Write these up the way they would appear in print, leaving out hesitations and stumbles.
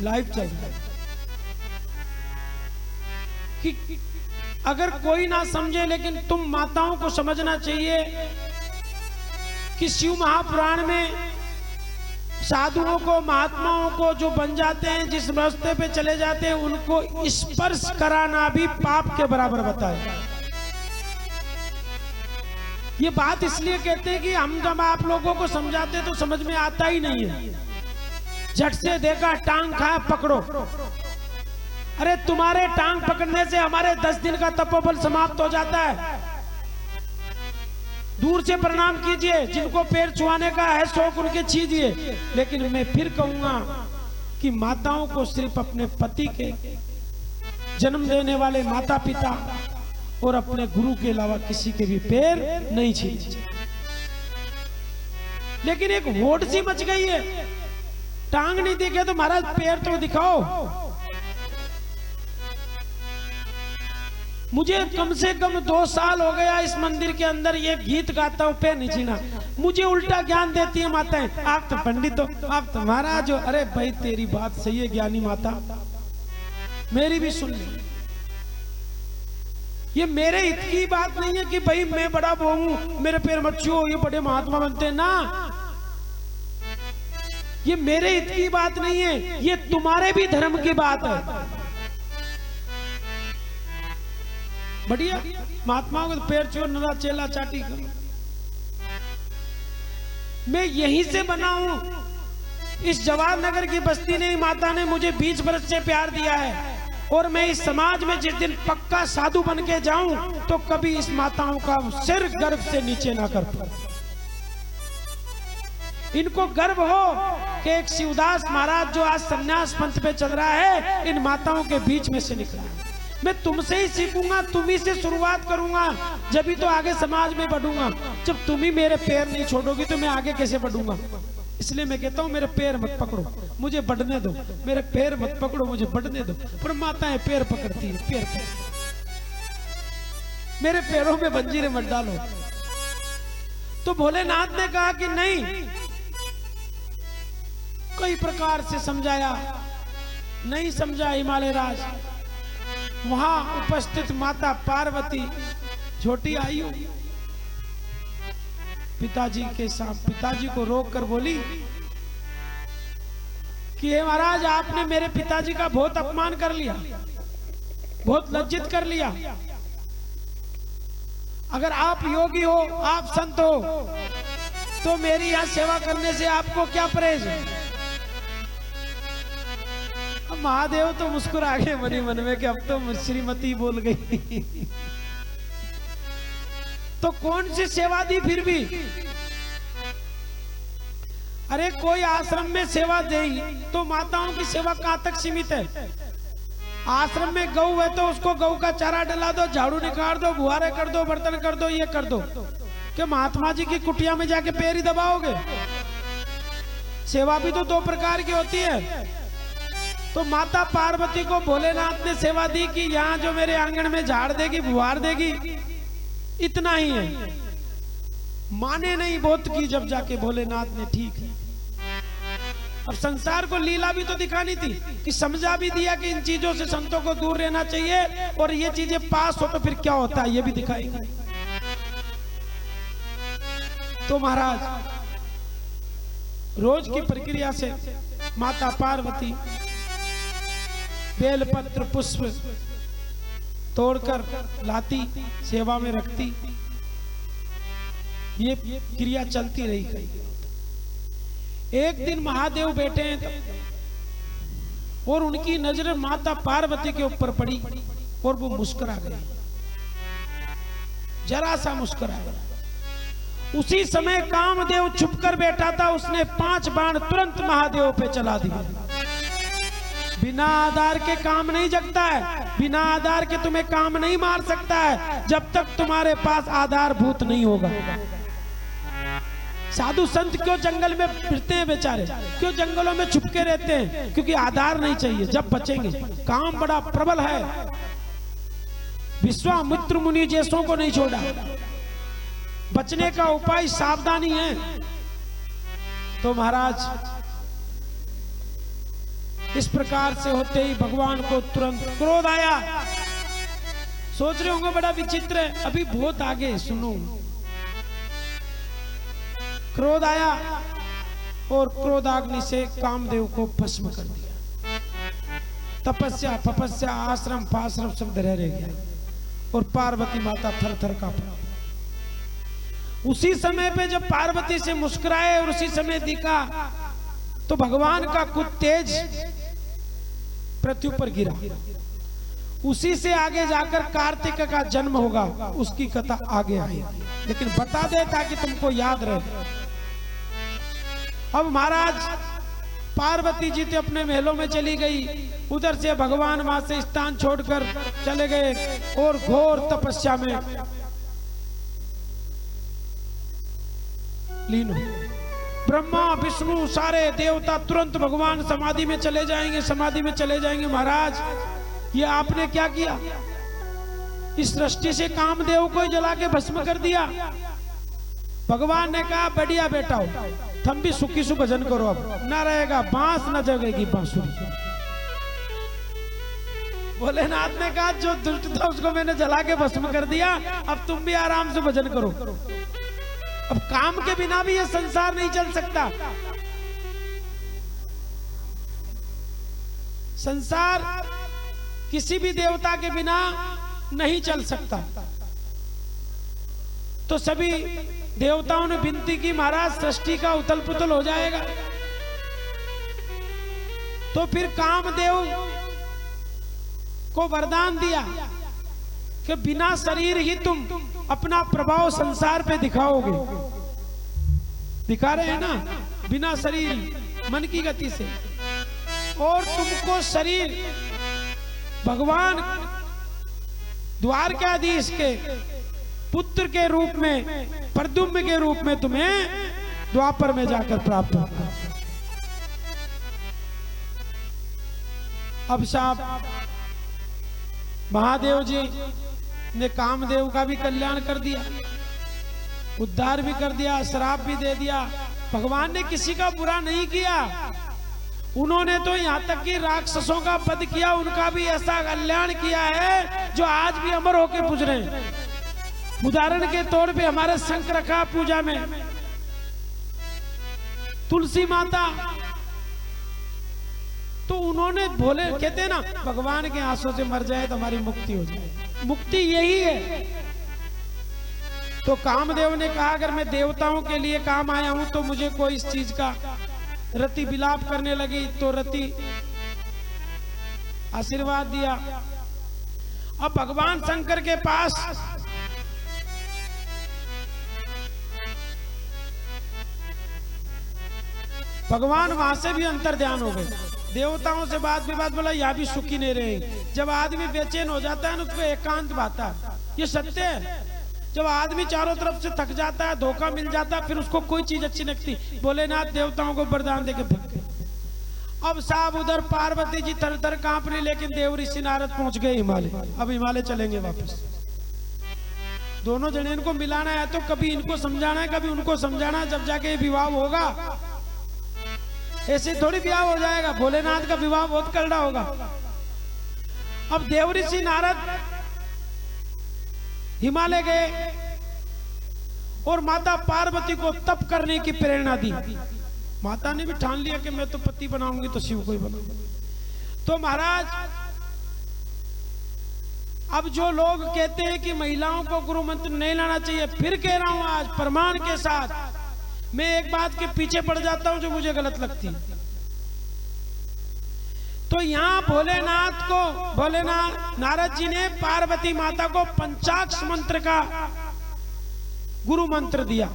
Live चल रहा है कि अगर कोई ना समझे, लेकिन तुम माताओं को समझना चाहिए कि शिव महापुराण में साधुओं को, महात्माओं को जो बन जाते हैं, जिस रास्ते पे चले जाते हैं, उनको स्पर्श कराना भी पाप के बराबर बताया। ये बात इसलिए कहते हैं कि हम जब आप लोगों को समझाते तो समझ में आता ही नहीं है। झट से देखा टांग खाए पकड़ो। अरे तुम्हारे टांग पकड़ने से हमारे 10 दिन का तपोबल समाप्त हो जाता है। दूर से प्रणाम कीजिए, जिनको पैर छुआने का है शौक उनके छीजिए, लेकिन मैं फिर कहूंगा कि माताओं को सिर्फ अपने पति के, जन्म देने वाले माता पिता और अपने गुरु के अलावा किसी के भी पैर नहीं छीने। लेकिन एक होड़ सी मच गई है, टांग नहीं दिखे तो महाराज पैर तो दिखाओ। मुझे कम से कम 2 साल हो गया इस मंदिर के अंदर ये गीत गाता हूँ, पैर नहीं छीना। मुझे उल्टा ज्ञान देती है माताएं, आप तो पंडित हो, आप तो महाराज हो। अरे भाई तेरी बात सही है ज्ञानी माता, मेरी भी सुन ली। ये मेरे हित की बात नहीं है कि भाई मैं बड़ा वो हूं, मेरे पैर मत छुओ, ये बड़े महात्मा बनते हैं ना। ये मेरे हित की बात नहीं है, ये तुम्हारे भी धर्म की बात है। बढ़िया महात्माओं को पैर छुओ, नरा चेला चाटी करो। मैं यहीं से बना हूं, इस जवाहर नगर की बस्ती ने, माता ने मुझे 20 वर्ष से प्यार दिया है। और मैं इस समाज में जिस दिन पक्का साधु बन के जाऊं तो कभी इस माताओं का सिर गर्भ से नीचे ना कर पाऊं। इनको गर्व हो कि एक शिवदास महाराज जो आज संन्यास पंथ पे चल रहा है, इन माताओं के बीच में से निकला है। मैं तुमसे ही सीखूंगा, तुम्ही से शुरुआत करूंगा, जब ही तो आगे समाज में बढ़ूंगा। जब तुम ही मेरे पैर नहीं छोड़ोगी तो मैं आगे कैसे बढ़ूंगा। इसलिए मैं कहता हूं मेरे पैर मत पकड़ो, मुझे बढ़ने दो। मेरे पैर मत पकड़ो, मुझे बढ़ने दो। पर माताएं पैर पकड़ती है, पैर पैर। मेरे पैरों में बंजीरें मत डालो। तो भोलेनाथ ने कहा कि नहीं, कई प्रकार से समझाया, नहीं समझा हिमालय राज। वहां उपस्थित माता पार्वती छोटी आयु पिताजी के साथ, पिताजी को रोक कर बोली कि हे महाराज, आपने मेरे पिताजी का बहुत अपमान कर लिया, बहुत लज्जित कर लिया। अगर आप योगी हो, आप संत हो, तो मेरी यहां सेवा करने से आपको क्या परहेज है। महादेव तो मुस्कुरा गए मनी मन में कि अब तो श्रीमती बोल गई। तो कौन सी सेवा दी फिर भी। अरे कोई आश्रम में सेवा दे तो माताओं की सेवा कहां तक सीमित है। आश्रम में गौ है तो उसको गौ का चारा डला दो, झाड़ू निकाल दो, बुहारे कर दो, बर्तन कर दो, ये कर दो। क्या महात्मा जी की कुटिया में जाके पैर ही दबाओगे। सेवा भी तो 2 प्रकार की होती है। तो माता पार्वती को भोलेनाथ ने सेवा दी कि यहाँ जो मेरे आंगन में झाड़ देगी, बुहार देगी, इतना ही है। माने नहीं, बहुत की जब जाके भोलेनाथ ने ठीक है। अब संसार को लीला भी तो दिखानी थी कि समझा भी दिया कि इन चीजों से संतों को दूर रहना चाहिए, और ये चीजें पास हो तो फिर क्या होता है ये भी दिखाएंगे। तो महाराज रोज की प्रक्रिया से माता पार्वती बेलपत्र पुष्प तोड़कर लाती, सेवा में रखती। ये क्रिया चलती रही। एक दिन महादेव बैठे हैं और उनकी नजर माता पार्वती के ऊपर पड़ी और वो मुस्कुरा गए, जरा सा मुस्कुरा गए। उसी समय कामदेव छुपकर बैठा था, उसने 5 बाण तुरंत महादेव पे चला दिया। बिना आधार के काम नहीं जगता है, बिना आधार के तुम्हें काम नहीं मार सकता है जब तक तुम्हारे पास आधारभूत नहीं होगा। साधु संत क्यों जंगल में फिरते हैं बेचारे, क्यों जंगलों में छुपके रहते हैं? क्योंकि आधार नहीं चाहिए। जब बचेंगे, काम बड़ा प्रबल है। विश्वामित्र मुनि जैसों को नहीं छोड़ा। बचने का उपाय सावधानी है। तो महाराज इस प्रकार से होते ही भगवान को तुरंत क्रोध आया। सोच रहे होंगे बड़ा विचित्र है, अभी बहुत आगे सुनो। क्रोध आया और क्रोधाग्नि से कामदेव को भस्म कर दिया। तपस्या फपस्या आश्रम फाश्रम सब रह गया और पार्वती माता थर थर कांपा। उसी समय पे जब पार्वती से मुस्कुराए और उसी समय दिखा तो भगवान का कुछ तेज पृथ्वी पर गिरा। उसी से आगे जाकर कार्तिक का जन्म होगा, उसकी कथा आगे आई, लेकिन बता दे ताकि तुमको याद रहे। अब महाराज पार्वती जी तो अपने महलों में चली गई, उधर से भगवान वहां से स्थान छोड़कर चले गए और घोर तपस्या में लीन हो। ब्रह्मा विष्णु सारे देवता तुरंत भगवान समाधि में चले जाएंगे, समाधि में चले जाएंगे। महाराज ये आपने क्या किया? इस सृष्टि से कामदेव को जला के भस्म कर दिया। भगवान ने कहा बढ़िया बेटा हो, तुम भी सुखी सु भजन करो, अब ना रहेगा बांस न जगेगी बांसुरी। भोलेनाथ ने कहा जो दुष्ट था उसको मैंने जला के भस्म कर दिया, अब तुम भी आराम से भजन करो। अब काम के बिना भी ये संसार नहीं चल सकता। संसार किसी भी देवता के बिना नहीं चल सकता। तो सभी देवताओं ने विनती की महाराज सृष्टि का उथल पुथल हो जाएगा। तो फिर कामदेव को वरदान दिया कि बिना शरीर ही तुम अपना प्रभाव संसार पे दिखाओगे। दिखा रहे हैं ना, बिना शरीर मन की गति से। और तुमको शरीर भगवान द्वारकाधीश के पुत्र के रूप में, प्रद्युम्न के रूप में तुम्हें द्वापर में जाकर प्राप्त होगा। अब साहब महादेव जी ने कामदेव का भी कल्याण कर दिया, उद्धार भी कर दिया, श्राप भी दे दिया। भगवान ने किसी का बुरा नहीं किया। उन्होंने तो यहाँ तक कि राक्षसों का वध किया, उनका भी ऐसा कल्याण किया है जो आज भी अमर होकर पूज रहे हैं। उदाहरण के तौर पे हमारे शंकर का पूजा में तुलसी माता, तो उन्होंने बोले, कहते हैं ना भगवान के आंसू से मर जाए तो हमारी मुक्ति हो जाए। मुक्ति यही है। तो कामदेव ने कहा अगर मैं देवताओं के लिए काम आया हूं तो मुझे कोई इस चीज का, रति विलाप करने लगी तो रति आशीर्वाद दिया। अब भगवान शंकर के पास भगवान वहां से भी अंतर ध्यान हो गए। देवताओं से बात विवाद बोला, यहाँ भी सुखी नहीं रहे। जब आदमी बेचैन हो जाता है ना उसको एकांत भाता है, ये सत्य है। जब आदमी चारों तरफ से थक जाता है, धोखा मिल जाता है, फिर उसको कोई चीज अच्छी लगती। भोलेनाथ देवताओं को वरदान देके भग गए। अब साहब उधर पार्वती जी थर थर कांप रही, लेकिन देव ऋषि नारद पहुंच गए हिमालय। अब हिमालय चलेंगे वापस। दोनों जने इनको मिलाना है, तो कभी इनको समझाना है, कभी उनको समझाना है, जब जाके विवाह होगा। ऐसे थोड़ी विवाह हो जाएगा। भोलेनाथ का विवाह बहुत करना होगा। अब देव ऋषि नारद हिमालय गए और माता पार्वती को तप करने की प्रेरणा दी। माता ने भी ठान लिया कि मैं तो पति बनाऊंगी तो शिव को ही बनाऊंगी। तो महाराज अब जो लोग कहते हैं कि महिलाओं को गुरु मंत्र नहीं लाना चाहिए, फिर कह रहा हूं आज प्रमाण के साथ, मैं एक बात के पीछे पड़ जाता हूं जो मुझे गलत लगती है। तो यहां भोलेनाथ नारद जी ने पार्वती माता को पंचाक्ष मंत्र का गुरु मंत्र दिया।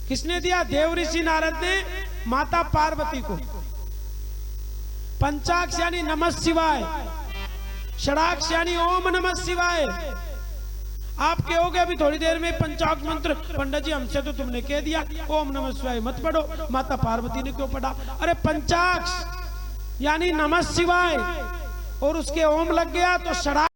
किसने दिया? देव ऋषि नारद ने माता पार्वती को। पंचाक्ष यानी नमः शिवाय, षडाक्ष यानी ओम नमः शिवाय। आप कहोगे अभी थोड़ी देर में पंचाक्ष मंत्र, पंडित जी हमसे तो तुमने कह दिया ओम नमः शिवाय मत पढ़ो, माता पार्वती ने क्यों पढ़ा? अरे पंचाक्ष यानी नमः शिवाय और उसके ओम लग गया तो षडाक्ष